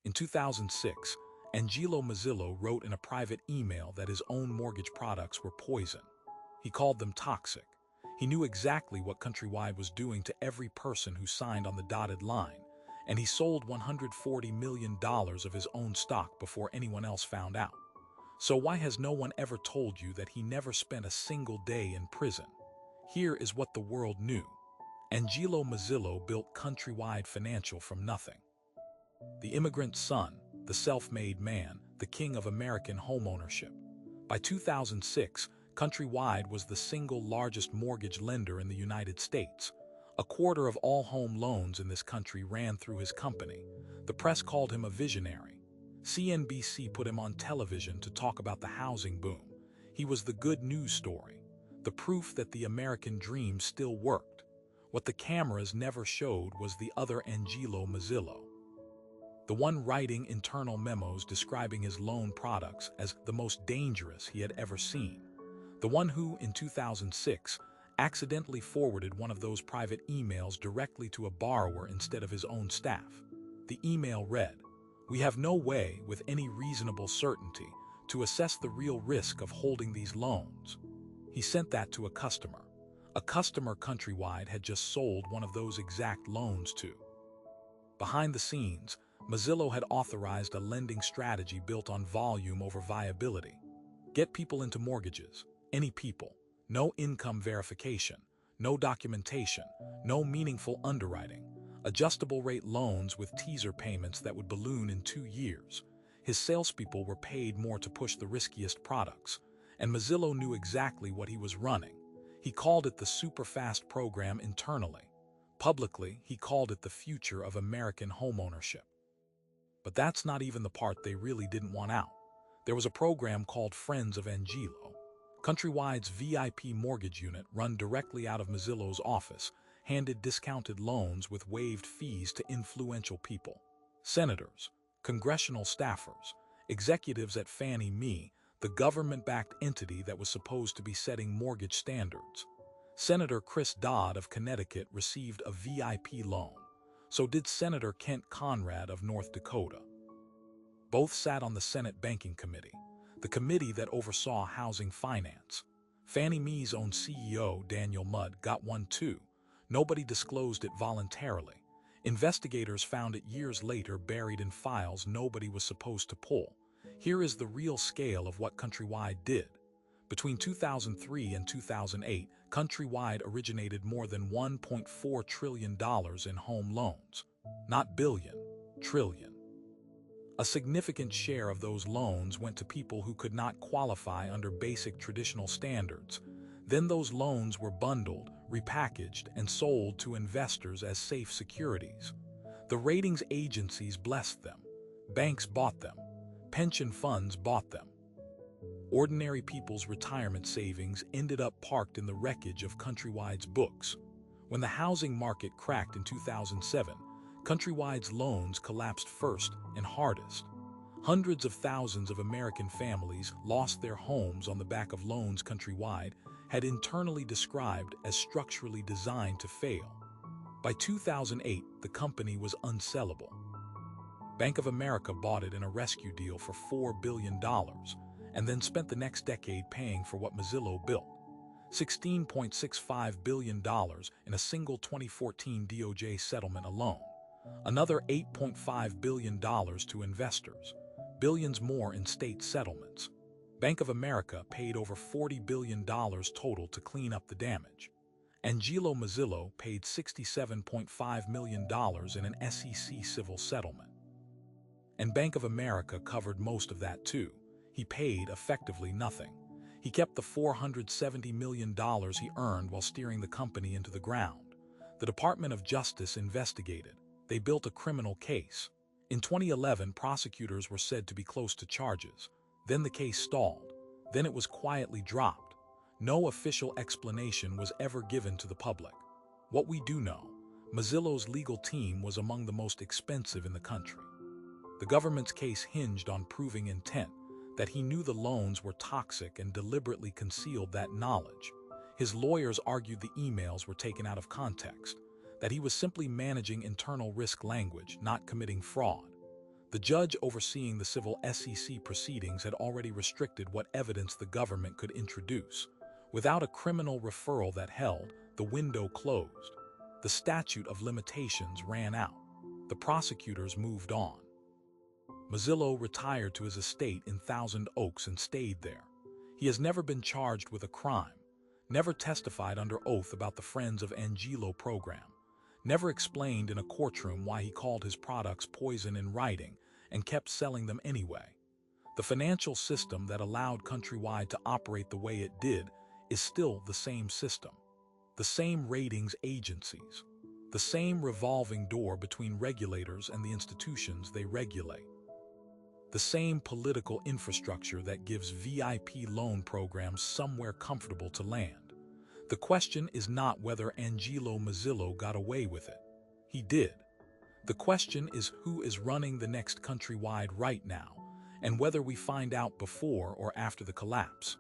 In 2006, Angelo Mazzillo wrote in a private email that his own mortgage products were poison. He called them toxic. He knew exactly what Countrywide was doing to every person who signed on the dotted line, and he sold $140 million of his own stock before anyone else found out. So why has no one ever told you that he never spent a single day in prison? Here is what the world knew. Angelo Mazzillo built Countrywide Financial from nothing. The immigrant son, the self-made man, the king of American homeownership. By 2006, Countrywide was the single largest mortgage lender in the United States. A quarter of all home loans in this country ran through his company. The press called him a visionary. CNBC put him on television to talk about the housing boom. He was the good news story, the proof that the American dream still worked. What the cameras never showed was the other Angelo Mazzillo, the one writing internal memos describing his loan products as the most dangerous he had ever seen. The one who, in 2006, accidentally forwarded one of those private emails directly to a borrower instead of his own staff. The email read, "We have no way, with any reasonable certainty, to assess the real risk of holding these loans." He sent that to a customer Countrywide had just sold one of those exact loans to. Behind the scenes, Mazzillo had authorized a lending strategy built on volume over viability. Get people into mortgages, any people, no income verification, no documentation, no meaningful underwriting, adjustable rate loans with teaser payments that would balloon in 2 years. His salespeople were paid more to push the riskiest products, and Mazzillo knew exactly what he was running. He called it the super-fast program internally. Publicly, he called it the future of American homeownership. But that's not even the part they really didn't want out. There was a program called Friends of Angelo. Countrywide's VIP mortgage unit, run directly out of Mazzillo's office, handed discounted loans with waived fees to influential people. Senators, congressional staffers, executives at Fannie Mae, the government-backed entity that was supposed to be setting mortgage standards. Senator Chris Dodd of Connecticut received a VIP loan. So did Senator Kent Conrad of North Dakota. Both sat on the Senate Banking Committee, the committee that oversaw housing finance. Fannie Mae's own CEO, Daniel Mudd, got one too. Nobody disclosed it voluntarily. Investigators found it years later buried in files nobody was supposed to pull. Here is the real scale of what Countrywide did. Between 2003 and 2008, Countrywide originated more than $1.4 trillion in home loans. Not billion, trillion. A significant share of those loans went to people who could not qualify under basic traditional standards. Then those loans were bundled, repackaged, and sold to investors as safe securities. The ratings agencies blessed them. Banks bought them. Pension funds bought them. Ordinary people's retirement savings ended up parked in the wreckage of Countrywide's books. When the housing market cracked in 2007, Countrywide's loans collapsed first and hardest. Hundreds of thousands of American families lost their homes on the back of loans Countrywide had internally described as structurally designed to fail. By 2008, the company was unsellable. Bank of America bought it in a rescue deal for $4 billion, and then spent the next decade paying for what Mazzillo built. $16.65 billion in a single 2014 DOJ settlement alone. Another $8.5 billion to investors. Billions more in state settlements. Bank of America paid over $40 billion total to clean up the damage. Angelo Mazzillo paid $67.5 million in an SEC civil settlement. And Bank of America covered most of that too. He paid effectively nothing. He kept the $470 million he earned while steering the company into the ground. The Department of Justice investigated. They built a criminal case. In 2011, prosecutors were said to be close to charges. Then the case stalled. Then it was quietly dropped. No official explanation was ever given to the public. What we do know, Mazzillo's legal team was among the most expensive in the country. The government's case hinged on proving intent, that he knew the loans were toxic and deliberately concealed that knowledge. His lawyers argued the emails were taken out of context, that he was simply managing internal risk language, not committing fraud. The judge overseeing the civil SEC proceedings had already restricted what evidence the government could introduce. Without a criminal referral that held, the window closed. The statute of limitations ran out. The prosecutors moved on. Mazzillo retired to his estate in Thousand Oaks and stayed there. He has never been charged with a crime, never testified under oath about the Friends of Angelo program, never explained in a courtroom why he called his products poison in writing and kept selling them anyway. The financial system that allowed Countrywide to operate the way it did is still the same system. The same ratings agencies, the same revolving door between regulators and the institutions they regulate. The same political infrastructure that gives VIP loan programs somewhere comfortable to land. The question is not whether Angelo Mazzillo got away with it. He did. The question is who is running the next Countrywide right now, and whether we find out before or after the collapse.